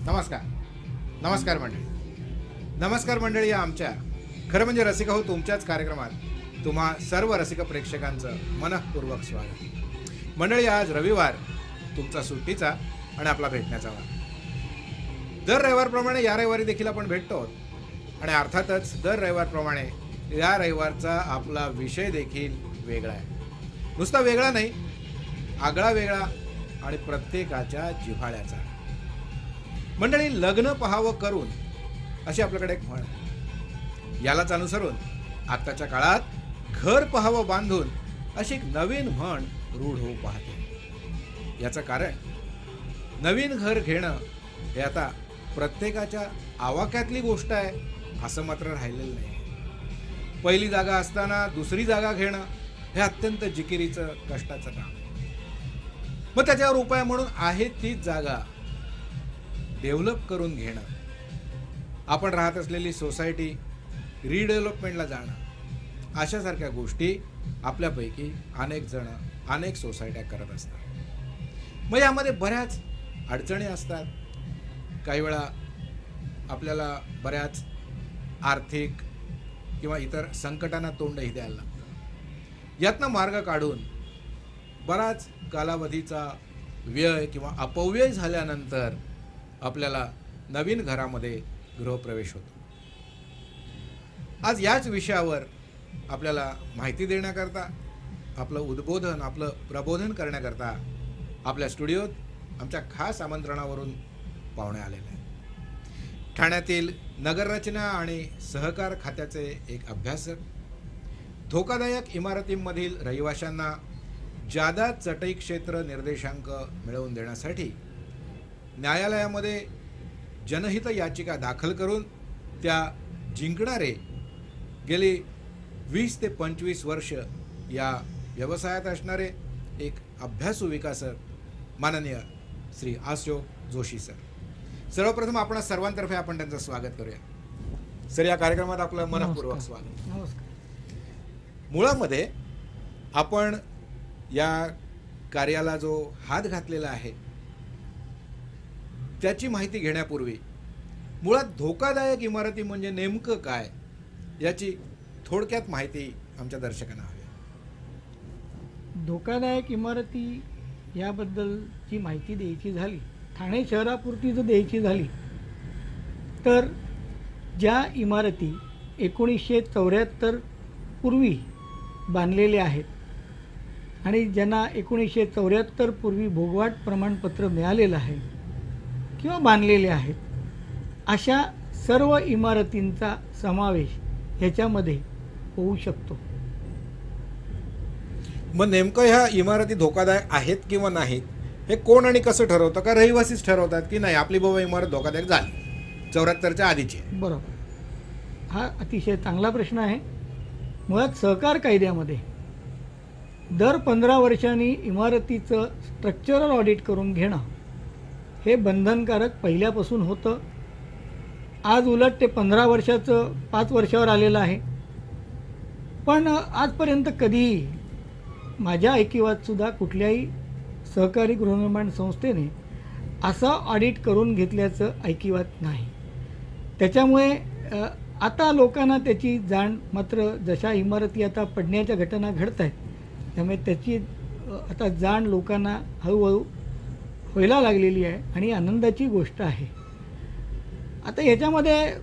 नमस्कार नमस्कार मंडळी. नमस्कार मंडळी. या आमच्या खरं म्हणजे रसिका हो तुमच्याच कार्यक्रमात तुम्हा सर्व रसिक प्रेक्षकांचं मनःपूर्वक स्वागत. मंडळी, आज रविवार, तुमचा सुट्टीचा आणि आपला भेटण्याचा वार. दर रविवारप्रमाणे या रविवारी देखील आपण भेटतो आणि अर्थातच दर रविवारप्रमाणे या रविवारचा आपला विषय देखील वेगळा आहे. नुसता वेगळा नाही, आगळा वेगळा आणि प्रत्येकाच्या जिव्हाळ्याचा. मंडळी, लग्न पहावं करून अशी आपल्याकडे एक म्हण आहे. यालाच अनुसरून आत्ताच्या काळात घर पहावं बांधून अशी एक नवीन म्हण रूढ होऊ पाहते. याचं कारण नवीन घर घेणं हे आता प्रत्येकाच्या आवाक्यातली गोष्ट आहे असं मात्र राहिलेलं नाही. पहिली जागा असताना दुसरी जागा घेणं हे अत्यंत जिकिरीचं कष्टाचं काम. मग त्याच्यावर उपाय म्हणून आहे तीच जागा डेव्हलप करून घेणं, आपण राहत असलेली सोसायटी रिडेव्हलपमेंटला जाणं, अशासारख्या गोष्टी आपल्यापैकी अनेक जण अनेक सोसायट्या करत असतात. मग यामध्ये बऱ्याच अडचणी असतात. काही वेळा आपल्याला बऱ्याच आर्थिक किंवा इतर संकटांना तोंडही द्यायला लागतं. यातनं मार्ग काढून बराच कालावधीचा व्यय किंवा अपव्यय झाल्यानंतर आपल्याला नवीन घरामध्ये गृहप्रवेश होतो. आज याच विषयावर आपल्याला माहिती देण्याकरता, आपलं उद्बोधन, आपलं प्रबोधन करण्याकरता आपल्या स्टुडिओत आमच्या खास आमंत्रणावरून पाहुणे आलेले आहेत. ठाण्यातील नगररचना आणि सहकार खात्याचे एक अभ्यासक, धोकादायक इमारतींमधील रहिवाशांना जादा चटई क्षेत्र निर्देशांक मिळवून देण्यासाठी न्यायालयामध्ये जनहित याचिका दाखल करून त्या जिंकणारे गेली 20 ते 25 वर्ष या व्यवसायात असणारे एक अभ्यासू विकासक माननीय श्री अशोक जोशी सर. सर्वप्रथम आपण सर्वांतर्फे आपण त्यांचं स्वागत करूया. सर, या कार्यक्रमात आपलं मनःपूर्वक स्वागत. नमस्कार. मुळामध्ये आपण या कार्याला जो हात घातलेला आहे त्याची माहिती घेण्यापूर्वी मुळात धोकादायक इमारती म्हणजे नेमकं काय याची थोडक्यात माहिती आमच्या दर्शकांना हवी. धोकादायक इमारती याबद्दलची माहिती द्यायची झाली, ठाणे शहरापुरती जर द्यायची झाली तर ज्या इमारती 1974 पूर्वी बांधलेल्या आहेत आणि ज्यांना 1974 पूर्वी भोगवाट प्रमाणपत्र मिळालेलं आहे किंवा बांधलेले आहेत, अशा सर्व इमारतींचा समावेश ह्याच्यामध्ये होऊ शकतो. मग नेमकं ह्या इमारती धोकादायक आहेत किंवा नाहीत हे कोण आणि कसं ठरवतं? का रहिवासीच ठरवतात की नाही आपली बाबा इमारत धोकादायक झाली 74च्या आधीची? बरोबर. हा अतिशय चांगला प्रश्न आहे. मुळात सहकार कायद्यामध्ये दर 15 वर्षांनी इमारतीचं स्ट्रक्चरल ऑडिट करून घेणं हे बंधनकारक पहिल्यापासून होतं. आज उलट ते 15 वर्षाचं 5 वर्षावर आलेलं आहे. पण आजपर्यंत कधीही माझ्या ऐकिवातसुद्धा कुठल्याही सहकारी गृहनिर्माण संस्थेने असं ऑडिट करून घेतल्याचं ऐकिवात नाही. त्याच्यामुळे आता लोकांना त्याची जाण मात्र जशा इमारती आता पडण्याच्या घटना घडत आहेत त्यामुळे त्याची आता जाण लोकांना हळूहळू व्हायला लागलेली आहे आणि आनंदाची गोष्ट आहे. आता याच्यामध्ये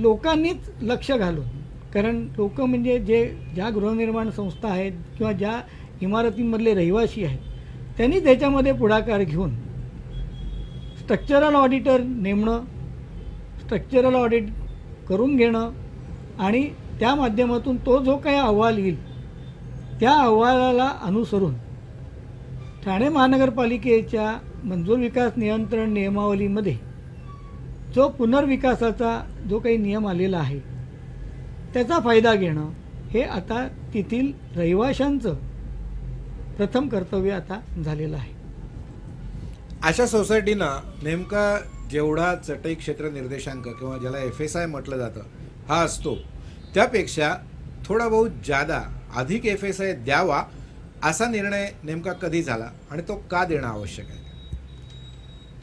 लोकांनीच लक्ष घालून, कारण लोक म्हणजे ज्या गृहनिर्माण संस्था आहेत किंवा ज्या इमारतींमधले रहिवासी आहेत त्यांनी त्याच्यामध्ये पुढाकार घेऊन स्ट्रक्चरल ऑडिटर नेमणं, स्ट्रक्चरल ऑडिट करून घेणं आणि त्या माध्यमातून तो जो काही अहवाल येईल त्या अहवालाला अनुसरून ठाणे महानगरपालिकेच्या मंजूर विकास नियंत्रण नियमावलीमध्ये जो पुनर्विकासाचा जो काही नियम आलेला आहे त्याचा फायदा घेणं हे आता तेथील रहिवाशांचं प्रथम कर्तव्य आता झालेलं आहे. अशा सोसायटीना नेमका जेवढा चटई क्षेत्र निर्देशांक किंवा ज्याला FSI म्हटलं जातं हा असतो त्यापेक्षा थोडा बहुत जादा अधिक FSI द्यावा असा निर्णय नेमका कधी झाला आणि तो का देणं आवश्यक आहे?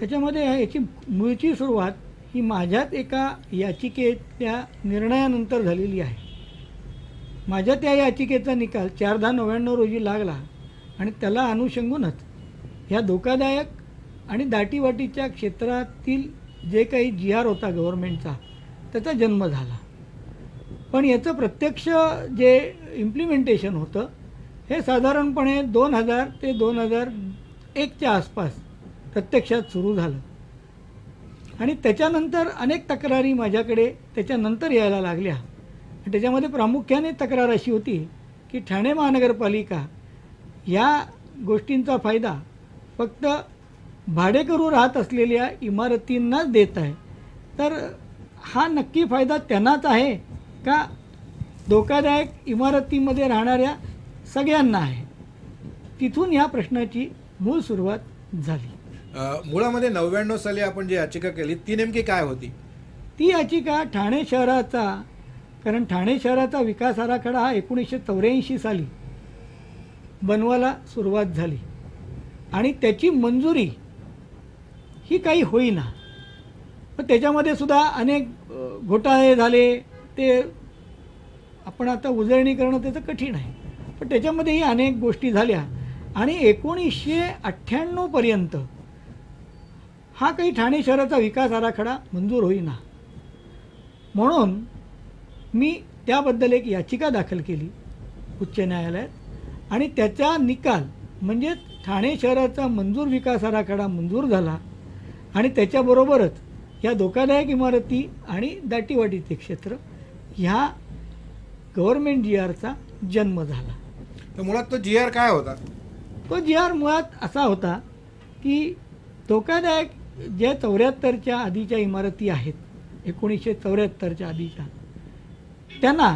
त्याच्यामध्ये याची मूळची सुरुवात ही माझ्याच एका याचिकेच्या निर्णयानंतर झालेली आहे. माझ्या त्या याचिकेचा निकाल 4/10/99 रोजी लागला आणि त्याला अनुषंगूनच ह्या धोकादायक आणि दाटीवाटीच्या क्षेत्रातील जे काही GR होता गव्हर्नमेंटचा त्याचा जन्म झाला. पण याचं प्रत्यक्ष जे इम्प्लिमेंटेशन होतं हे साधारणपणे 2000 ते 2001च्या आसपास प्रत्यक्षात सुरू झालं आणि त्याच्यानंतर अनेक तक्रारी माझ्याकडे त्याच्यानंतर यायला लागल्या. त्याच्यामध्ये प्रामुख्याने तक्रार अशी होती की ठाणे महानगरपालिका या गोष्टींचा फायदा फक्त भाडेकरू राहत असलेल्या इमारतींनाच देत आहे. तर हा नक्की फायदा त्यांनाच आहे का धोकादायक इमारतीमध्ये राहणाऱ्या सगळ्यांना आहे? तिथून या प्रश्नाची मूळ सुरुवात झाली. मुळामध्ये 99 साली आपण जी याचिका केली ती नेमकी काय होती? ती याचिका ठाणे शहराचा, कारण ठाणे शहराचा विकास आराखडा हा 1984 साली बनवायला सुरुवात झाली आणि त्याची मंजुरी ही काही होईना. पण त्याच्यामध्ये सुद्धा अनेक घोटाळे झाले. ते आपण आता उजळणी करणं त्याचं कठीण आहे, पण त्याच्यामध्येही अनेक गोष्टी झाल्या आणि 1998 पर्यंत हा काही ठाणे शहराचा विकास आराखडा मंजूर होईना. म्हणून मी त्याबद्दल एक याचिका दाखल केली उच्च न्यायालयात आणि त्याचा निकाल म्हणजे ठाणे शहराचा मंजूर विकास आराखडा मंजूर झाला आणि त्याच्याबरोबरच या धोकादायक इमारती आणि दाटीवाटीचे क्षेत्र ह्या गव्हर्नमेंट GRचा जन्म झाला. तर मुळात तो GR काय होता? तो GR मुळात असा होता की धोकादायक ज्या 74च्या आधीच्या इमारती आहेत, 1974च्या आधीच्या, त्यांना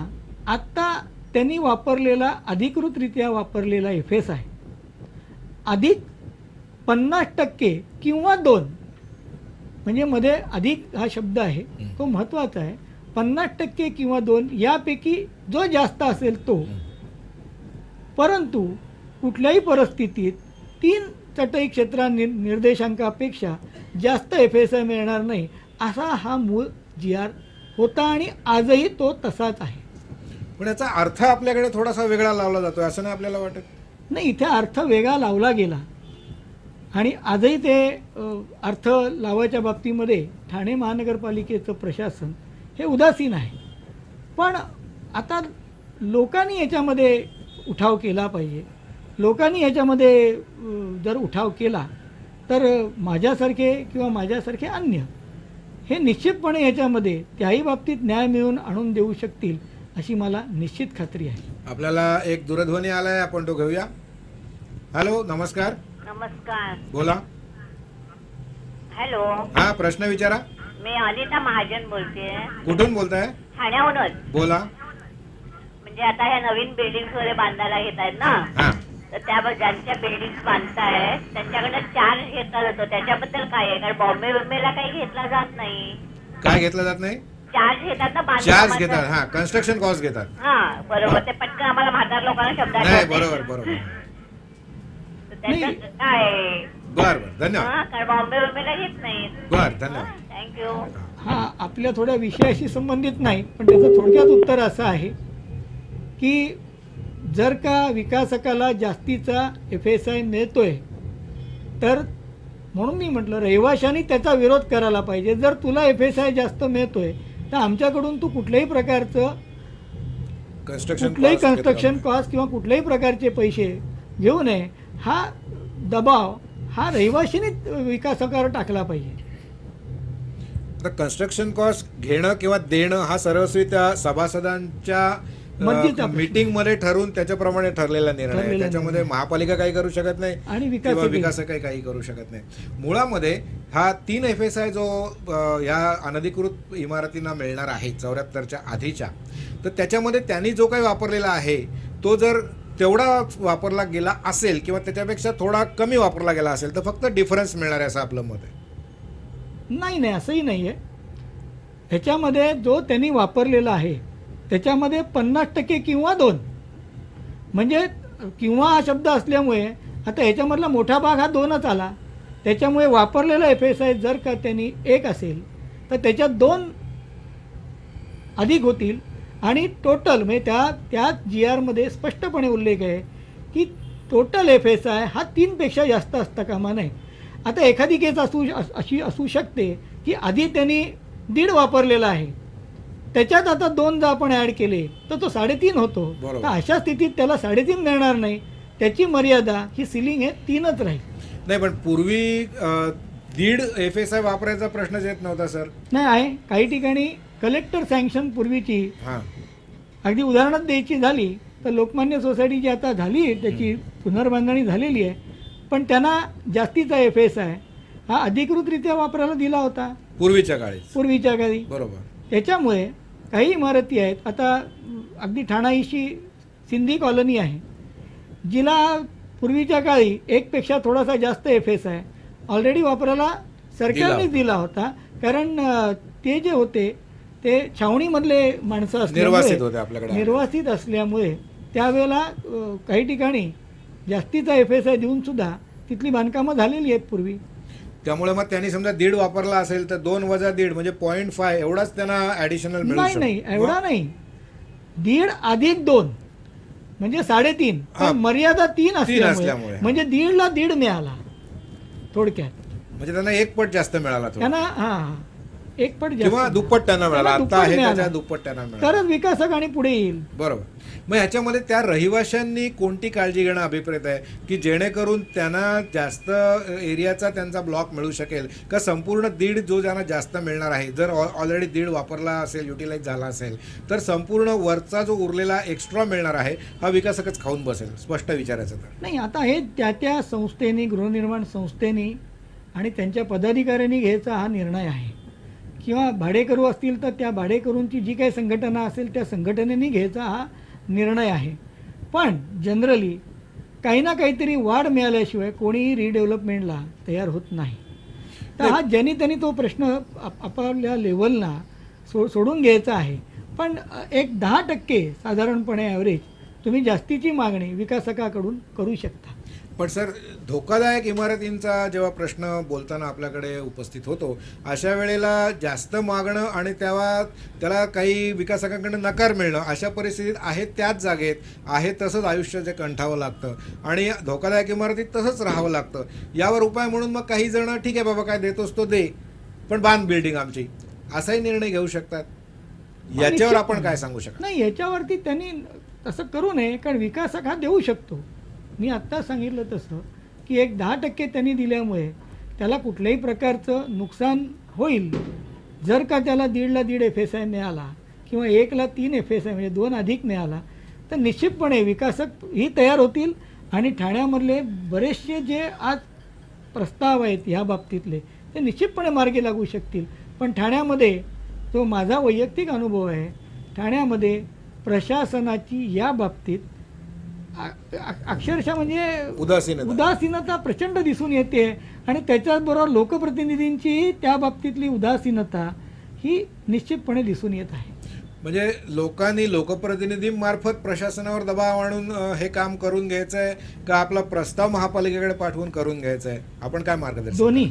आत्ता त्यांनी वापरलेला अधिकृतरित्या वापरलेला FSI अधिक 50% किंवा 2, म्हणजे मध्ये अधिक हा शब्द आहे तो महत्त्वाचा आहे. 50% किंवा 2 यापैकी जो जास्त असेल तो, परंतु कुठल्याही परिस्थितीत 3 चटई क्षेत्रा निर्देशांकापेक्षा जास्त FSI मिळणार नाही असा हा मूळ GR होता आणि आजही तो तसाच आहे. पण याचा अर्थ आपल्याकडे थोडासा वेगळा लावला जातो असं नाही आपल्याला वाटत? नाही, इथे अर्थ वेगळा लावला गेला आणि आजही ते अर्थ लावायच्या बाबतीमध्ये ठाणे महानगरपालिकेचं प्रशासन हे उदासीन आहे. पण आता लोकांनी याच्यामध्ये उठाव केला पाहिजे. लोकांनी याच्यामध्ये जर उठाव केला तर माझ्यासारखे किंवा माझ्यासारखे अन्य हे निश्चितपणे याच्यामध्ये त्याही बाबतीत न्याय मिळवून आणून देऊ शकतील अशी मला निश्चित खात्री आहे. आपल्याला एक दूरध्वनी आलाय, आपण तो घेऊया. हॅलो, नमस्कार. नमस्कार. बोला. हॅलो. हा, प्रश्न विचारा. मी अनिता महाजन बोलते. कुठून बोलताय? ठाण्याहूनच. बोला. म्हणजे आता ह्या नवीन बिल्डिंग वगैरे बांधायला घेत आहेत ना, हा, तर त्या ज्यांच्या बिल्डिंग बांधताय त्यांच्याकडे चार्ज घेतला जातो, त्याच्याबद्दल काय आहे? कारण बॉम्बेला काही घेतला जात नाही. काय घेतलं जात नाही? चार्ज घेतात ना, चार्ज घेतात. हा, कन्स्ट्रक्शन कॉस्ट घेतात. हा, बरोबर. ते पटकन आम्हाला म्हातार लोकांना शब्द नाही, बरोबर बरोबर. त्याच्यात काय? बर बर, धन्यवाद. हा, कारण बॉम्बेला घेत नाही. बर, धन्यवाद. थँक्यू. हा आपल्या थोड्या विषयाशी संबंधित नाही, पण त्याचं थोडक्यात उत्तर असं आहे की जर का विकासकाला जास्तीचा FSI मिळतोय तर म्हणून मी म्हटलं रहिवाशांनी त्याचा विरोध करायला पाहिजे. जर तुला FSI जास्त मिळतोय तर आमच्याकडून तू कुठल्याही प्रकारचं कन्स्ट्रक्शन कॉस्ट किंवा कुठल्याही प्रकारचे पैसे घेऊ नये हा दबाव हा रहिवाशीने विकासकावर टाकला पाहिजे. तर कन्स्ट्रक्शन कॉस्ट घेणं किंवा देणं हा सर्वस्वी त्या सभासदांच्या मीटिंग मध्ये ठरवून त्याच्याप्रमाणे ठरलेला निर्णय आहे. त्याच्यामध्ये महापालिका काही करू शकत नाही आणि विकासक काही करू शकत नाही. मुळामध्ये हा 3 FSI जो या अनधिकृत इमारतींना मिळणार आहे 74च्या आधीच्या, तर त्याच्यामध्ये त्यांनी जो काही वापरलेला आहे तो जर तेवढा वापरला गेला असेल किंवा त्याच्यापेक्षा थोडा कमी वापरला गेला असेल तर फक्त डिफरन्स मिळणार आहे असं आपलं मत आहे. नाही, असंही नाही आहे. ह्याच्यामध्ये जो त्यांनी वापरलेला आहे त्याच्यामध्ये 50% किंवा 2, म्हणजे किंवा हा शब्द असल्यामुळे आता ह्याच्यामधला मोठा भाग हा 2च आला. त्याच्यामुळे वापरलेला FSI जर का त्यांनी 1 असेल तर त्याच्यात 2 अधिक होतील आणि टोटल म्हणजे त्या GRमध्ये स्पष्टपणे उल्लेख आहे की टोटल FSI हा 3पेक्षा जास्त असता कामा नये. आता एखादी केस अशी असू शकते की आधी त्यांनी 1.5 वापरलेला आहे, त्याच्यात आता 2 जर आपण ॲड केले तर तो 3.5 होतो. बरोबर. तर अशा स्थितीत त्याला 3.5 मिळणार नाही. त्याची मर्यादा ही सिलिंग हे 3च राहील. नाही, पण पूर्वी 1.5 FSI वापरायचा प्रश्नच येत नव्हता सर. नाही आहे काही ठिकाणी कलेक्टर सँक्शन पूर्वीची हां, अगदी उदाहरणात द्यायची झाली तर लोकमान्य सोसायटीची आता झाली त्याची पुनर्बांधणी झालेली आहे, पण त्यांना जास्तीचा FSI हा अधिकृतरित्या वापरायला दिला होता पूर्वीच्या काळी. पूर्वीच्या काळी. बरोबर. त्याच्यामुळे काही इमारती आहेत आता अगदी ठाणा इशी सिंधी कॉलनी आहे जिला पूर्वीच्या काळी 1पेक्षा थोडासा जास्त FSI ऑलरेडी वापरायला सरकारने दिला होता. कारण ते जे होते ते छावणीमधले माणसं निर्वासित होते आपल्याकडे. निर्वासित असल्यामुळे त्यावेळेला काही ठिकाणी जास्तीचा FSI देऊन सुद्धा तिथली बांधकामं झालेली आहेत पूर्वी. त्यामुळे मग त्यांनी समजा 1.5 वापरला असेल तर 2 वजा 1.5 म्हणजे 0.5 एवढाच त्यांना ऍडिशनल मिळू शकतो. नाही एवढा नाही, 1.5 अधिक 2 म्हणजे 3.5. हा. पण मर्यादा 3 असल्यामुळे. असल्यामुळे म्हणजे 1.5ला 1.5 मिळाला थोडक्यात. म्हणजे त्यांना 1 पट जास्त मिळाला तो. त्यांना हा 1 पट किंवा जास्त दुप्पट त्यांना मिळाला. त्यांना आता दुप्पट आहे मिळाला. त्याच्या दुप्पट त्यांना मिळाला. तरच विकासक आणि पुढे येईल. बरोबर. मग ह्याच्यामध्ये त्या रहिवाशांनी कोणती काळजी घेणं अभिप्रेत आहे की जेणेकरून त्यांना जास्त एरियाचा त्यांचा ब्लॉक मिळू शकेल का संपूर्ण 1.5 जो ज्यांना जास्त मिळणार आहे, जर ऑलरेडी 1.5 वापरला असेल, युटिलाइज झाला असेल तर संपूर्ण वरचा जो उरलेला एक्स्ट्रा मिळणार आहे हा विकासकच खाऊन बसेल? स्पष्ट विचारायचं तर. नाही आता हे त्या संस्थेनी गृहनिर्माण संस्थेनी आणि त्यांच्या पदाधिकाऱ्यांनी घ्यायचा हा निर्णय आहे किंवा भाडेकरू असतील तर त्या भाडेकरूंची जी काही संघटना असेल त्या संघटनेने घ्यायचा हा निर्णय आहे. पण जनरली काही ना काहीतरी वाढ मिळाल्याशिवाय कोणीही रिडेव्हलपमेंटला तयार होत नाही. तर हा ज्यांनी त्यांनी तो प्रश्न आपल्या लेवलला सोडून घ्यायचा आहे. पण एक 10% साधारणपणे ॲव्हरेज तुम्ही जास्तीची मागणी विकासकाकडून करू शकता. पण सर, धोकादायक इमारतींचा जेव्हा प्रश्न बोलताना आपल्याकडे उपस्थित होतो अशा वेळेला जास्त मागणं आणि त्याला काही विकासकांकडे नकार मिळणं अशा परिस्थितीत आहे त्याच जागेत आहे तसंच आयुष्य जे कंठावं लागतं आणि धोकादायक इमारतीत तसंच राहावं लागतं. यावर उपाय म्हणून मग काही जण ठीक आहे बाबा काय देतोस तो दे पण बांध बिल्डिंग आमची, असाही निर्णय घेऊ शकतात. याच्यावर आपण काय सांगू शकतो? नाही, याच्यावरती त्यांनी तसं करू नये. कारण विकासक हा देऊ शकतो. मी आत्ता सांगितलं तसं की एक 10% त्यांनी दिल्यामुळे त्याला कुठल्याही प्रकारचं नुकसान होईल. जर का त्याला 1.5ला 1.5 FSI मिळाला किंवा 1ला 3 FSI म्हणजे 2 अधिक मिळाला तर निश्चितपणे विकासक ही तयार होतील आणि ठाण्यामधले बरेचसे जे आज प्रस्ताव आहेत ह्या बाबतीतले ते निश्चितपणे मार्गी लागू शकतील. पण ठाण्यामध्ये जो माझा वैयक्तिक अनुभव आहे, ठाण्यामध्ये प्रशासनाची या बाबतीत अक्षरशः म्हणजे उदासीनता प्रचंड दिसून येते आणि त्याच्याचबरोबर लोकप्रतिनिधींची त्या बाबतीतली उदासीनता ही निश्चितपणे दिसून येत आहे. म्हणजे लोकांनी लोकप्रतिनिधींमार्फत प्रशासनावर दबाव आणून हे काम करून घ्यायचं आहे का आपला प्रस्ताव महापालिकेकडे पाठवून करून घ्यायचा आहे? आपण काय मार्गदर्शन?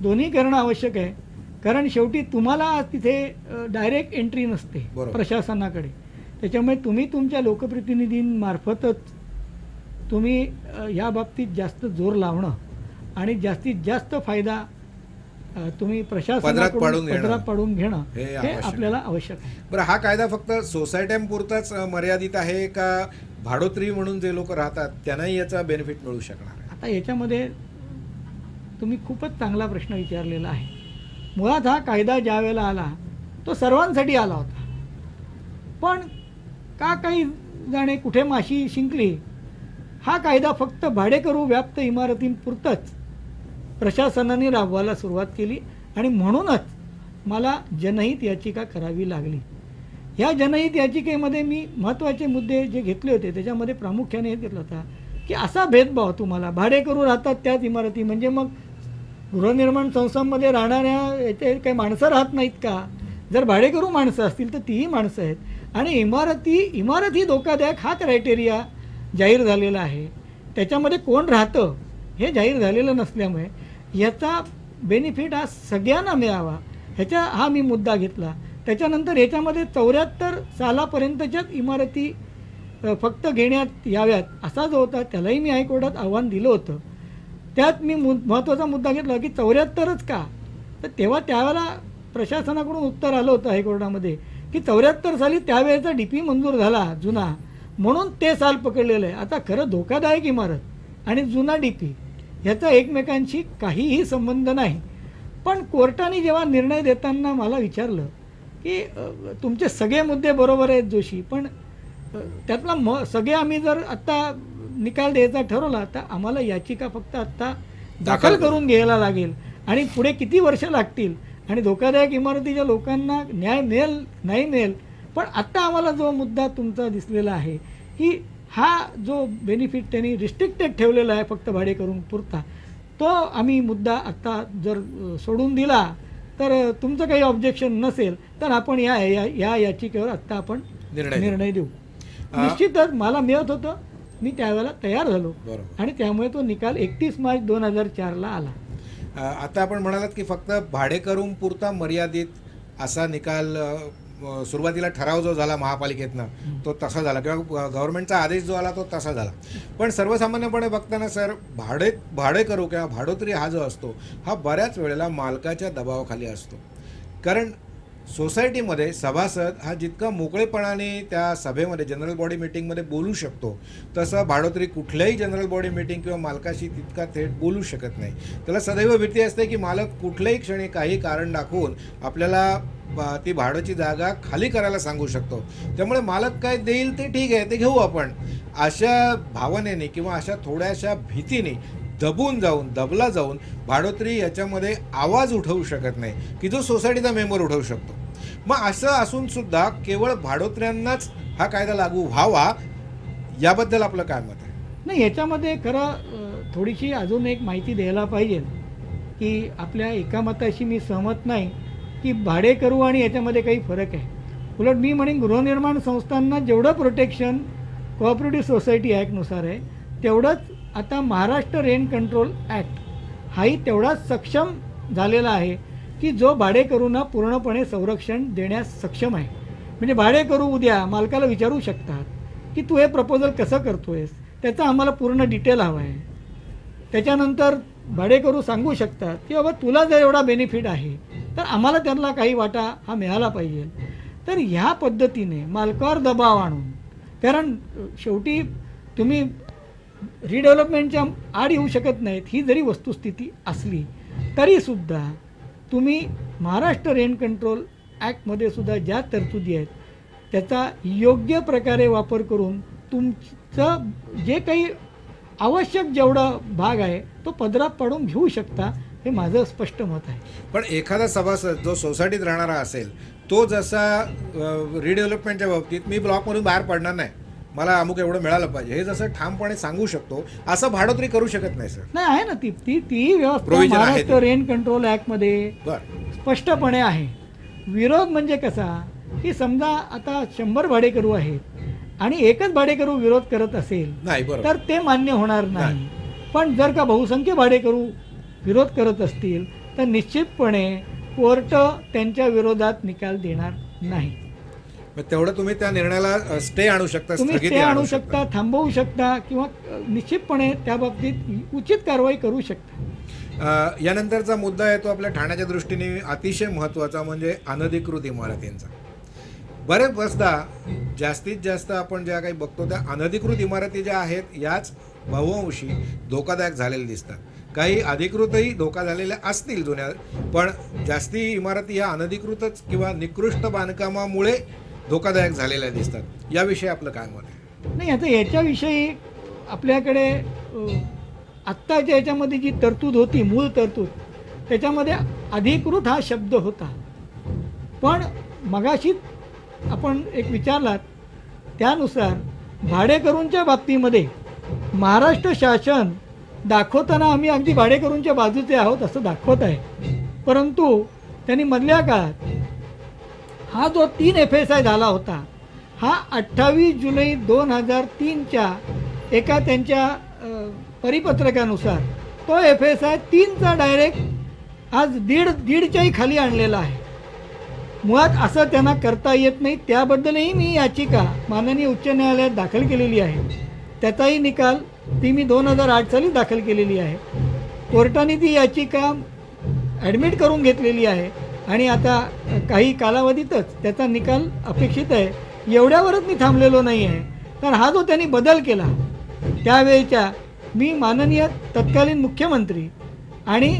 दोन्ही करणं आवश्यक आहे. कारण शेवटी तुम्हाला तिथे डायरेक्ट एंट्री नसते प्रशासनाकडे. त्याच्यामुळे तुम्ही तुमच्या लोकप्रतिनिधींमार्फतच तुम्ही या बाबतीत जास्त जोर लावणं आणि जास्तीत जास्त फायदा तुम्ही प्रशासनाकडून पदरात पाडून घेणं हे आपल्याला आवश्यक आहे. बरं, हा कायदा फक्त सोसायट्यांपुरताच मर्यादित आहे का भाडोत्री म्हणून जे लोक राहतात त्यांनाही याचा बेनिफिट मिळू शकणार आहे? आता याच्यामध्ये तुम्ही खूपच चांगला प्रश्न विचारलेला आहे. मुळात हा कायदा ज्या वेळेला आला तो सर्वांसाठी आला होता. पण का काही जाणे कुठे माशी शिंकली, हा कायदा फक्त भाडेकरू व्याप्त इमारतींपुरतंच प्रशासनाने राबवायला सुरुवात केली आणि म्हणूनच मला जनहित याचिका करावी लागली. ह्या जनहित याचिकेमध्ये मी महत्त्वाचे मुद्दे जे घेतले होते त्याच्यामध्ये प्रामुख्याने हे घेतलं होता की असा भेदभाव तुम्हाला भाडेकरू राहतात त्याच इमारती म्हणजे मग गृहनिर्माण संस्थांमध्ये राहणाऱ्या याचे काही माणसं राहत नाहीत का? जर भाडेकरू माणसं असतील तर तीही माणसं आहेत आणि इमारत ही धोकादायक हा क्रायटेरिया जाहीर झालेला आहे. त्याच्यामध्ये कोण राहतं हे जाहीर झालेलं नसल्यामुळे याचा बेनिफिट हा सगळ्यांना मिळावा हा मी मुद्दा घेतला. त्याच्यानंतर याच्यामध्ये 74 सालापर्यंतच्याच इमारती फक्त घेण्यात याव्यात असा जो होता त्यालाही मी हायकोर्टात आव्हान दिलं होतं. त्यात मी महत्त्वाचा मुद्दा घेतला की 74च का, तर तेव्हा त्यावेळेला प्रशासनाकडून उत्तर आलं होतं हायकोर्टामध्ये की 74 साली त्यावेळेचा DP मंजूर झाला जुना, म्हणून ते साल पकडलेलं आहे. आता खरं धोकादायक इमारत आणि जुना DP ह्याचा एकमेकांशी काहीही संबंध नाही. पण कोर्टाने जेव्हा निर्णय देताना मला विचारलं की तुमचे सगळे मुद्दे बरोबर आहेत जोशी, पण त्यातला सगळे आम्ही जर आत्ता निकाल द्यायचा ठरवला तर आम्हाला याचिका फक्त आत्ता दाखल करून घ्यायला लागेल आणि पुढे किती वर्ष लागतील आणि धोकादायक इमारतीच्या लोकांना न्याय मिळेल नाही मिळेल. पण आत्ता आम्हाला जो मुद्दा तुमचा दिसलेला आहे की हा जो बेनिफिट त्यांनी रिस्ट्रिक्टेड ठेवलेला आहे फक्त भाडेकरून पुरता, तो आम्ही मुद्दा आत्ता जर सोडून दिला तर तुमचं काही ऑब्जेक्शन नसेल तर आपण या याचिकेवर आत्ता आपण निर्णय देऊ. निश्चितच मला मिळत होतं, मी त्यावेळेला तयार झालो आणि त्यामुळे तो निकाल 31 मार्च 2004ला आला. आता आपण म्हणालात की फक्त भाडेकरून पुरता मर्यादित असा निकाल सुरुवातीला ठराव जो झाला महापालिकेतनं तो तसा झाला किंवा गव्हर्नमेंटचा आदेश जो आला तो तसा झाला. पण सर्वसामान्यपणे बघताना सर भाडेकरू किंवा भाडोत्री हा जो असतो हा बऱ्याच वेळेला मालकाच्या दबावाखाली असतो. कारण सोसायटीमध्ये सभासद हा जितका मोकळेपणाने त्या सभेमध्ये जनरल बॉडी मीटिंगमध्ये बोलू शकतो तसं भाडोत्री कुठल्याही जनरल बॉडी मीटिंग किंवा मालकाशी तितका थेट बोलू शकत नाही. त्याला सदैव भीती असते की मालक कुठल्याही क्षणी काही कारण दाखवून आपल्याला ती भाड्याची जागा खाली करायला सांगू शकतो. त्यामुळे मालक काय देईल ते ठीक आहे, ते घेऊ आपण, अशा भावनेने किंवा अशा थोड्याशा भीतीने दबला जाऊन भाडोत्री याच्यामध्ये आवाज उठवू शकत नाही की जो सोसायटीचा मेंबर उठवू शकतो. मग असं असून सुद्धा केवळ भाडोत्र्यांनाच हा कायदा लागू व्हावा याबद्दल आपलं काय मत आहे? नाही, याच्यामध्ये खरं थोडीशी अजून एक माहिती द्यायला पाहिजे की आपल्या एका मताशी मी सहमत नाही की भाडेकरू आणि याच्यामध्ये काही फरक आहे. उलट मी म्हणेन गृहनिर्माण संस्थांना जेवढं प्रोटेक्शन कोऑपरेटिव्ह सोसायटी ॲक्टनुसार आहे तेवढंच आता महाराष्ट्र रेंट कंट्रोल ॲक्ट हाही तेवढाच सक्षम झालेला आहे की जो भाडेकरूंना पूर्णपणे संरक्षण देण्यास सक्षम आहे. म्हणजे भाडेकरू उद्या मालकाला विचारू शकतात की तू हे प्रपोजल कसं करतो आहेस, त्याचा आम्हाला पूर्ण डिटेल हवा आहे. त्याच्यानंतर भाडेकरू सांगू शकतात की बाबा तुला जर एवढा बेनिफिट आहे तर आम्हाला त्यातला काही वाटा हा मिळाला पाहिजे. तर ह्या पद्धतीने मालकावर दबाव आणून, कारण शेवटी तुम्ही रिडेव्हलपमेंटच्या आड येऊ शकत नाहीत ही जरी वस्तुस्थिती असली तरीसुद्धा तुम्ही महाराष्ट्र रेंट कंट्रोल ॲक्टमध्ये सुद्धा ज्या तरतुदी आहेत त्याचा योग्य प्रकारे वापर करून तुमचं जे काही आवश्यक जेवढा भाग आहे तो पदरात पाडून घेऊ शकता, हे माझं स्पष्ट मत आहे. पण एखादा सभासद जो सोसायटीत राहणारा असेल तो जसा रिडेव्हलपमेंटच्या बाबतीत मी ब्लॉकमधून बाहेर पडणार नाही, मला अमुक एवढं मिळालं पाहिजे हे जसं ठामपणे सांगू शकतो असं भाडोत्री करू शकत नाही सर. नाही, आहे ना ती व्यवस्था महाराष्ट्र रेंट कंट्रोल ॲक्टमध्ये स्पष्टपणे आहे. विरोध म्हणजे कसा की समजा आता 100 भाडेकरू आहेत आणि एकच भाडेकरू विरोध करत असेल तर ते मान्य होणार नाही. पण जर का बहुसंख्य भाडेकरू विरोध करत असतील तर निश्चितपणे कोर्ट त्यांच्या विरोधात निकाल देणार नाही. तेवढं तुम्ही त्या निर्णयाला स्टे आणू शकता, तुम्ही स्टे आणू शकता, थांबवू शकता किंवा निश्चितपणे त्या बाबतीत उचित कारवाई करू शकता. यानंतरचा मुद्दा येतो आपल्या ठाण्याच्या दृष्टीने अतिशय महत्त्वाचा, म्हणजे अनधिकृत इमारतींचा. बरेच बसदा जास्तीत जास्त आपण ज्या काही बघतो त्या अनधिकृत इमारती ज्या आहेत याच बहुअंशी धोकादायक झालेल्या दिसतात. काही अधिकृतही धोका झालेल्या असतील जुन्या, पण जास्ती इमारती ह्या अनधिकृतच किंवा निकृष्ट बांधकामामुळे धोकादायक झालेल्या दिसतात. याविषयी आपलं काय मत आहे? नाही, आता याच्याविषयी आपल्याकडे आत्ताच्या याच्यामध्ये जी तरतूद होती, मूळ तरतूद, त्याच्यामध्ये अधिकृत हा शब्द होता. पण मगाशी आपण एक विचारलात त्यानुसार भाडेकरूंच्या बाबतीमध्ये महाराष्ट्र शासन दाखवताना आम्ही अगदी भाडेकरूंच्या बाजूचे आहोत असं दाखवत आहे. परंतु त्यांनी मधल्या काळात हा जो 3 FSI झाला होता हा 28 जुलै 2003च्या एका त्यांच्या परिपत्रकानुसार तो FSI 3चा डायरेक्ट आज दीडच्याही खाली आणलेला आहे. मुळात असं त्यांना करता येत नाही. त्याबद्दलही मी याचिका माननीय उच्च न्यायालयात दाखल केलेली आहे. त्याचाही निकाल ती मी 2008 साली दाखल केलेली आहे. कोर्टाने ती याचिका ॲडमिट करून घेतलेली आहे आणि आता काही कालावधीतच त्याचा निकाल अपेक्षित आहे. एवढ्यावरच मी थांबलेलो नाही आहे, कारण हा जो त्यांनी बदल केला त्यावेळेच्या मी माननीय तत्कालीन मुख्यमंत्री आणि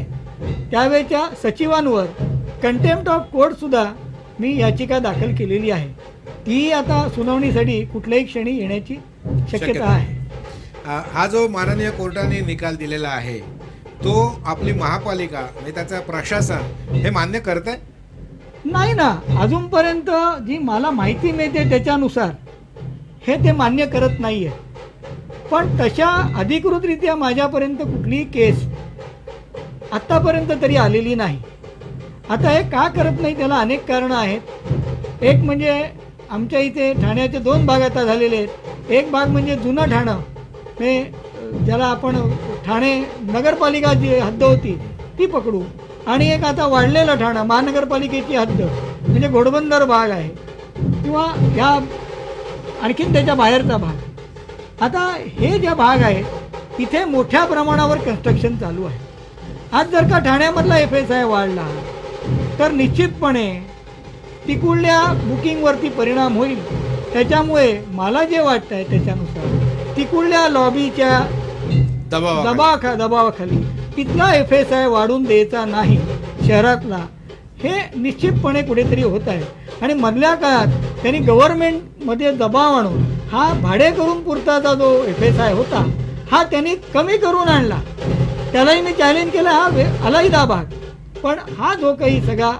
त्यावेळेच्या सचिवांवर कंटेम्प्ट ऑफ कोर्टसुद्धा मी याचिका दाखल केलेली आहे. ती आता सुनावणीसाठी कुठल्याही क्षणी येण्याची शक्यता आहे. हा जो माननीय कोर्टाने निकाल दिलेला आहे तो आपली महापालिका म्हणजे त्याचं प्रशासन हे मान्य करत आहे? नाही ना, अजूनपर्यंत जी मला माहिती मिळते त्याच्यानुसार हे ते मान्य करत नाही आहे. पण तशा अधिकृतरित्या माझ्यापर्यंत कुठलीही केस आत्तापर्यंत तरी आलेली नाही. आता हे का करत नाही त्याला अनेक कारणं आहेत. एक म्हणजे आमच्या इथे ठाण्याचे 2 भाग आता झालेले आहेत. एक भाग म्हणजे जुनं ठाणं, हे ज्याला आपण ठाणे नगरपालिका जी हद्द होती ती पकडू, आणि एक आता वाढलेलं ठाणं महानगरपालिकेची हद्द म्हणजे घोडबंदर भाग आहे किंवा ह्या आणखीन त्याच्या बाहेरचा भाग. आता हे जे भाग आहे तिथे मोठ्या प्रमाणावर कन्स्ट्रक्शन चालू आहे. आज जर का ठाण्यामधला FSI वाढला तर निश्चितपणे तिकडल्या बुकिंगवरती परिणाम होईल. त्याच्यामुळे मला जे वाटतं आहे त्याच्यानुसार तिकडल्या लॉबीच्या दबावाखाली तिथला FSI वाढून द्यायचा नाही शहरातला, हे निश्चितपणे कुठेतरी होत आहे. आणि मधल्या काळात त्यांनी गव्हर्नमेंटमध्ये दबाव आणून हा भाडेकरून पुरताचा जो FSI होता हा त्यांनी कमी करून आणला. त्यालाही मी चॅलेंज केलं, हा अलाहिदा भाग. पण हा जो काही सगळा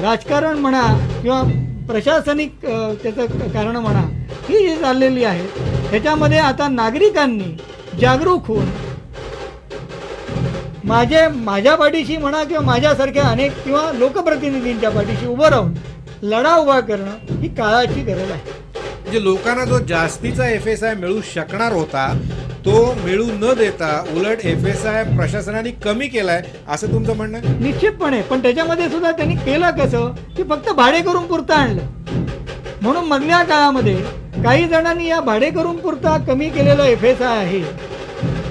राजकारण म्हणा किंवा प्रशासनिक त्याचं कारण म्हणा ही जी चाललेली आहे ह्याच्यामध्ये आता नागरिकांनी जागरूक होऊन माझ्या पाठीशी म्हणा किंवा माझ्यासारख्या अनेक किंवा लोकप्रतिनिधींच्या पाठीशी उभं राहून लढा उभा करणं ही काळाची गरज आहे. म्हणजे लोकांना जो जास्तीचा FSI मिळू शकणार होता तो मिळू न देता उलट FSI प्रशासनाने कमी केलाय असं तुमचं म्हणणं आहे? निश्चितपणे. पण त्याच्यामध्ये सुद्धा त्यांनी केलं कसं की फक्त भाडेकरून पुरता आणलं. म्हणून मधल्या काळामध्ये काही जणांनी या भाडेकरून पुरता कमी केलेला FSI आहे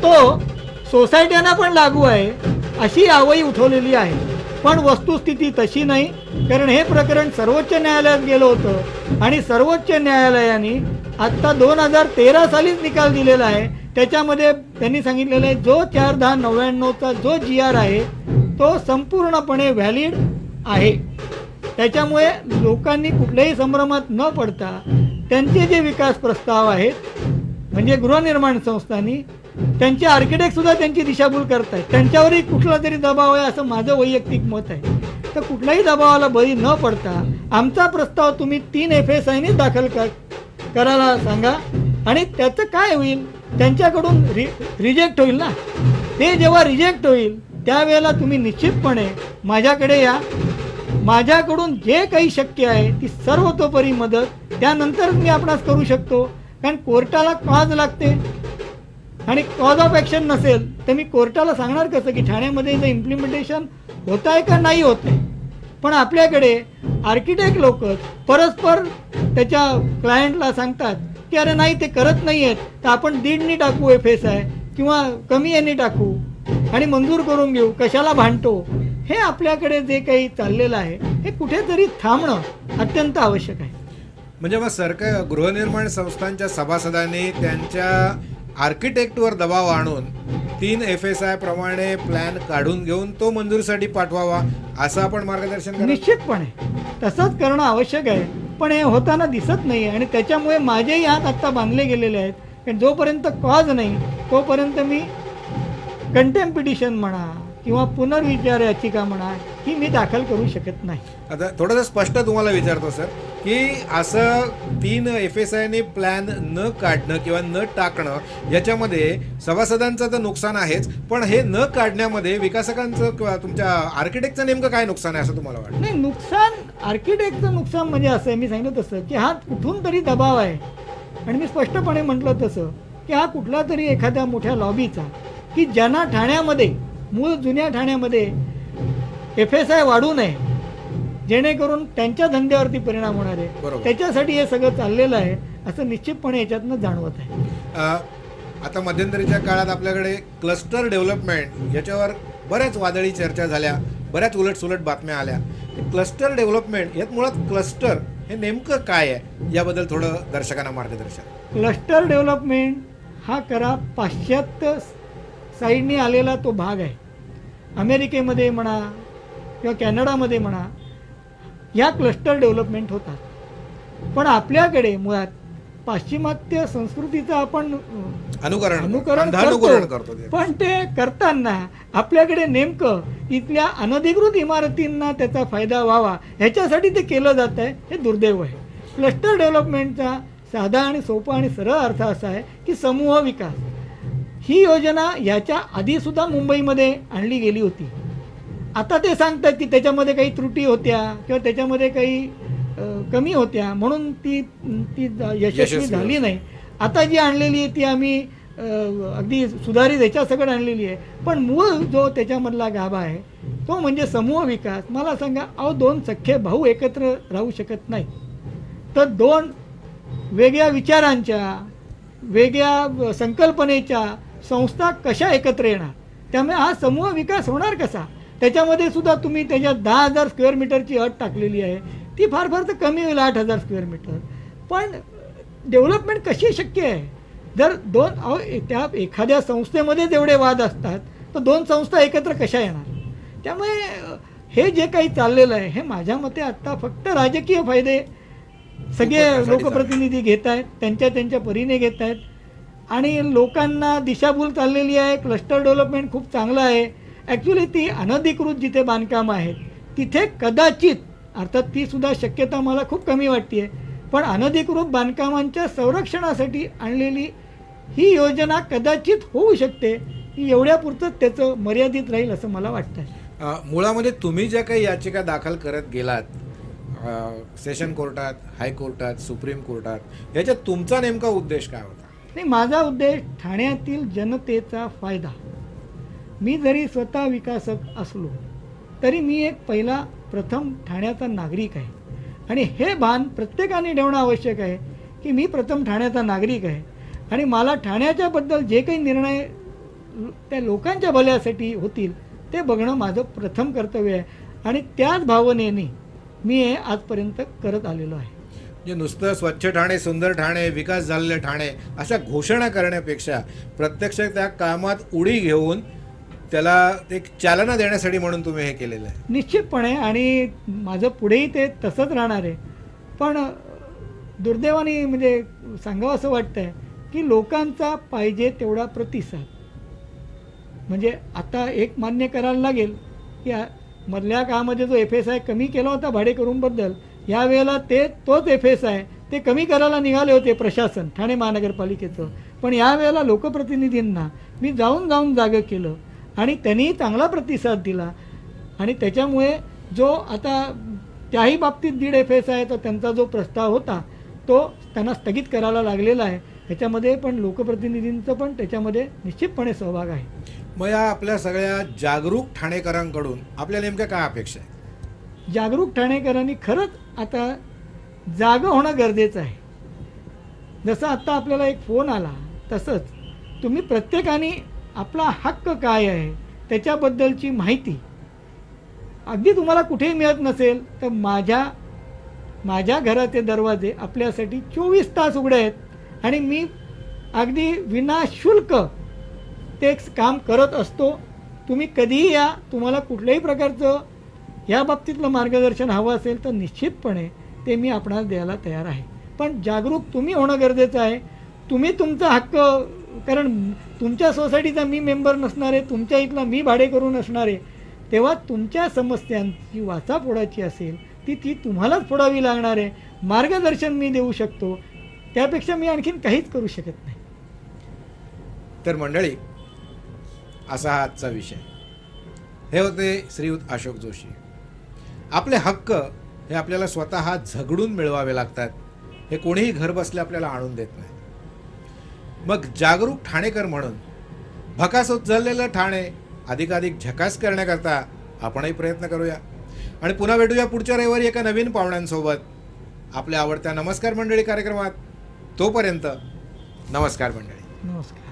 तो सोसायट्यांना पण लागू आहे अशी आवई उठवलेली आहे. पण वस्तुस्थिती तशी नाही, कारण हे प्रकरण सर्वोच्च न्यायालयात गेलं होतं आणि सर्वोच्च न्यायालयाने आत्ता 2013 सालीच निकाल दिलेला आहे. त्याच्यामध्ये त्यांनी सांगितलेलं आहे जो 4/10/99चा जो GR आहे तो संपूर्णपणे व्हॅलिड आहे. त्याच्यामुळे लोकांनी कुठल्याही संभ्रमात न पडता त्यांचे जे विकास प्रस्ताव आहेत म्हणजे गृहनिर्माण संस्थांनी त्यांचे आर्किटेक्टसुद्धा त्यांची दिशाभूल करत आहेत. त्यांच्यावरही कुठला तरी दबाव आहे असं माझं वैयक्तिक मत आहे. तर कुठल्याही दबावाला बळी न पडता आमचा प्रस्ताव तुम्ही 3 FSIने दाखल करायला सांगा आणि त्याचं काय होईल, त्यांच्याकडून रिजेक्ट होईल ना. ते जेव्हा रिजेक्ट होईल त्यावेळेला तुम्ही निश्चितपणे माझ्याकडे या. माझ्याकडून जे काही शक्य आहे ती सर्वतोपरी मदत त्यानंतर मी आपणास करू शकतो. कारण कोर्टाला कॉज लागते आणि कॉज ऑफ ॲक्शन नसेल तर मी कोर्टाला सांगणार कसं की ठाण्यामध्ये इथं इम्प्लिमेंटेशन होत आहे का नाही होत आहे. पण आपल्याकडे आर्किटेक्ट लोक परस्पर त्याच्या क्लायंटला सांगतात की अरे नाही ते करत नाही आहेत तर आपण 1.5नी टाकू FSI किंवा कमी यांनी टाकू आणि मंजूर करून घेऊ, कशाला भांडतो. हे आपल्याकडे जे काही चाललेलं आहे हे कुठेतरी थांबणं अत्यंत आवश्यक आहे. म्हणजे मग सरकार गृहनिर्माण संस्थांच्या सभासदांनी त्यांच्या आर्किटेक्टवर दबाव आणून 3 FSI प्रमाणे प्लॅन काढून घेऊन तो मंजुरीसाठी पाठवावा असं आपण मार्गदर्शन करू? निश्चितपणे तसंच करणं आवश्यक आहे. पण हे होताना दिसत नाही आणि त्याच्यामुळे माझेही हात आत्ता बांधले गेलेले आहेत. कारण जोपर्यंत कॉज नाही तोपर्यंत मी कंटेम्प्ट पिटिशन म्हणा किंवा पुनर्विचार याचिका म्हणा ही मी दाखल करू शकत नाही. आता थोडंसं स्पष्ट तुम्हाला विचारतो सर की असं 3 FSIने प्लॅन न काढणं किंवा न टाकणं याच्यामध्ये सभासदांचं तर नुकसान आहेच, पण हे न काढण्यामध्ये विकासकांचं किंवा तुमच्या आर्किटेक्टचं नेमकं काय नुकसान आहे असं तुम्हाला वाटतं? नाही, नुकसान आर्किटेक्टचं नुकसान म्हणजे असं आहे, मी सांगितलं तसं की हा कुठून तरी दबाव आहे आणि मी स्पष्टपणे म्हटलं तसं की हा कुठला तरी एखाद्या मोठ्या लॉबीचा की ज्यांना ठाण्यामध्ये मूळ जुन्या ठाण्यामध्ये FSI वाढू नये, जेणेकरून त्यांच्या धंद्यावरती परिणाम होणार आहे, बरोबर. त्याच्यासाठी हे सगळं चाललेलं आहे असं निश्चितपणे याच्यातनं जाणवत आहे. आता मध्यंतरीच्या काळात आपल्याकडे क्लस्टर डेव्हलपमेंट याच्यावर बऱ्याच वादळी चर्चा झाल्या, बऱ्याच उलटसुलट बातम्या आल्या. क्लस्टर डेव्हलपमेंट यात मुळात क्लस्टर हे नेमकं काय आहे याबद्दल थोडं दर्शकांना मार्गदर्शन. क्लस्टर डेव्हलपमेंट हा करा पाश्चात्य साईडने आलेला तो भाग आहे. अमेरिकेमध्ये म्हणा किंवा कॅनडामध्ये म्हणा या क्लस्टर डेव्हलपमेंट होतात. पण आपल्याकडे मुळात पाश्चिमात्य संस्कृतीचं आपण अनुकरण करतो ते. पण ते करताना आपल्याकडे नेमकं इथल्या अनधिकृत इमारतींना त्याचा फायदा व्हावा ह्याच्यासाठी ते केलं जात आहे, हे दुर्दैव आहे. क्लस्टर डेव्हलपमेंटचा साधा आणि सोपा आणि सरळ अर्थ असा आहे की समूह विकास. ही योजना याच्या आधीसुद्धा मुंबईमध्ये आणली गेली होती. आता ते सांगतात की त्याच्यामध्ये काही त्रुटी होत्या किंवा त्याच्यामध्ये काही कमी होत्या म्हणून ती यशस्वी झाली नाही. आता जी आणलेली आहे ती आम्ही अगदी सुधारित ह्याच्यासकट आणलेली आहे. पण मूळ जो त्याच्यामधला गाभा आहे तो म्हणजे समूह विकास. मला सांगा, अहो 2 सख्खे भाऊ एकत्र राहू शकत नाही, तर 2 वेगळ्या विचारांच्या वेगळ्या संकल्पनेच्या संस्था कशा एकत्र येणार? त्यामुळे हा समूह विकास होणार कसा? त्याच्यामध्ये सुद्धा तुम्ही त्याच्यात 10,000 स्क्वेअर मीटरची अट टाकलेली आहे. ती फार फार तर कमी होईल 8,000 स्क्वेअर मीटर. पण डेव्हलपमेंट कशी शक्य आहे जर त्या एखाद्या संस्थेमध्येच एवढे वाद असतात तर 2 संस्था एकत्र कशा येणार? त्यामुळे हे जे काही चाललेलं आहे हे माझ्या मते आत्ता फक्त राजकीय फायदे सगळे लोकप्रतिनिधी घेत आहेत, त्यांच्या परीने घेत आहेत आणि लोकांना दिशाभूल चाललेली आहे. क्लस्टर डेव्हलपमेंट खूप चांगलं आहे. ॲक्च्युली ती अनधिकृत जिथे बांधकामं आहेत तिथे कदाचित, अर्थात ती सुद्धा शक्यता मला खूप कमी वाटते, पण अनधिकृत बांधकामांच्या संरक्षणासाठी आणलेली ही योजना कदाचित होऊ शकते. ही एवढ्यापुरतंच त्याचं मर्यादित राहील असं मला वाटतं. मुळामध्ये तुम्ही ज्या काही याचिका दाखल करत गेलात सेशन कोर्टात, हायकोर्टात, सुप्रीम कोर्टात, याच्यात तुमचा नेमका उद्देश काय होता? नाही, माझा उद्देश ठाण्यातील जनतेचा फायदा. मी जरी स्वतः विकासक असलो तरी मी एक प्रथम ठाण्याचा नागरिक आहे आणि हे भान प्रत्येकाने ठेवणं आवश्यक आहे की मी प्रथम ठाण्याचा नागरिक आहे आणि मला ठाण्याच्याबद्दल जे काही निर्णय त्या लोकांच्या भल्यासाठी होतील ते बघणं माझं प्रथम कर्तव्य आहे आणि त्याच भावनेने मी हे आजपर्यंत करत आलेलो आहे. म्हणजे नुसतं स्वच्छ ठाणे, सुंदर ठाणे, विकास झालेले ठाणे अशा घोषणा करण्यापेक्षा प्रत्यक्ष त्या कामात उडी घेऊन त्याला एक चालना देण्यासाठी म्हणून तुम्ही हे केलेलं आहे. निश्चितपणे, आणि माझं पुढेही ते तसंच राहणार आहे. पण दुर्दैवाने म्हणजे सांगावं असं वाटतं आहे की लोकांचा पाहिजे तेवढा प्रतिसाद, म्हणजे आता एक मान्य करायला लागेल की मधल्या काळामध्ये जो FSI कमी केला होता भाडेकरूंबद्दल, यावेळेला तोच FSI ते कमी करायला निघाले होते प्रशासन ठाणे महानगरपालिकेचं. पण यावेळेला लोकप्रतिनिधींना मी जाऊन जागं केलं आणि त्यांनी चांगला प्रतिसाद दिला आणि त्याच्यामुळे जो आता त्याही बाबतीत 1.5 FSI तर त्यांचा जो प्रस्ताव होता तो त्यांना स्थगित करायला लागलेला आहे. ह्याच्यामध्ये पण लोकप्रतिनिधींचं पण त्याच्यामध्ये निश्चितपणे सहभाग आहे. मग या आपल्या सगळ्या जागरूक ठाणेकरांकडून आपल्या नेमक्या काय अपेक्षा आहे? जागरूक ठाणेकरांनी खरंच आता जागं होणं गरजेचं आहे. जसं आत्ता आपल्याला एक फोन आला तसंच तुम्ही प्रत्येकाने आपला हक्क काय आहे त्याच्याबद्दलची माहिती, अगदी तुम्हाला कुठेही मिळत नसेल तर माझ्या घराचे दरवाजे आपल्यासाठी 24 तास उघडे आहेत आणि मी अगदी विनाशुल्क ते काम करत असतो. तुम्ही कधीही या, तुम्हाला कुठल्याही प्रकारचं या बाबतीतलं मार्गदर्शन हवं असेल तर निश्चितपणे ते मी आपणास द्यायला तयार आहे. पण जागरूक तुम्ही होणं गरजेचं आहे. तुम्ही तुमचा हक्क, कारण तुमच्या सोसायटीचा मी मेंबर नसणार आहे, तुमच्या इथला मी भाडेकरू नसणार आहे, तेव्हा तुमच्या समस्यांची वाचा फोडायची असेल ती तुम्हालाच फोडावी लागणार आहे. मार्गदर्शन मी देऊ शकतो, त्यापेक्षा मी आणखीन काहीच करू शकत नाही. तर मंडळी, असा हा आजचा विषय. हे होते श्रीयुत अशोक जोशी. आपले हक्क हे आपल्याला स्वतः झगडून मिळवावे लागतात. हे कोणीही घर बसल्या आपल्याला आणून देत नाही. मग जागरूक ठाणेकर म्हणून भकास उचललेलं ठाणे अधिकाधिक झकास करण्याकरता आपणही प्रयत्न करूया आणि पुन्हा भेटूया पुढच्या रविवारी एका नवीन पाहुण्यांसोबत आपल्या आवडत्या नमस्कार मंडळी कार्यक्रमात. तोपर्यंत नमस्कार मंडळी. नमस्कार.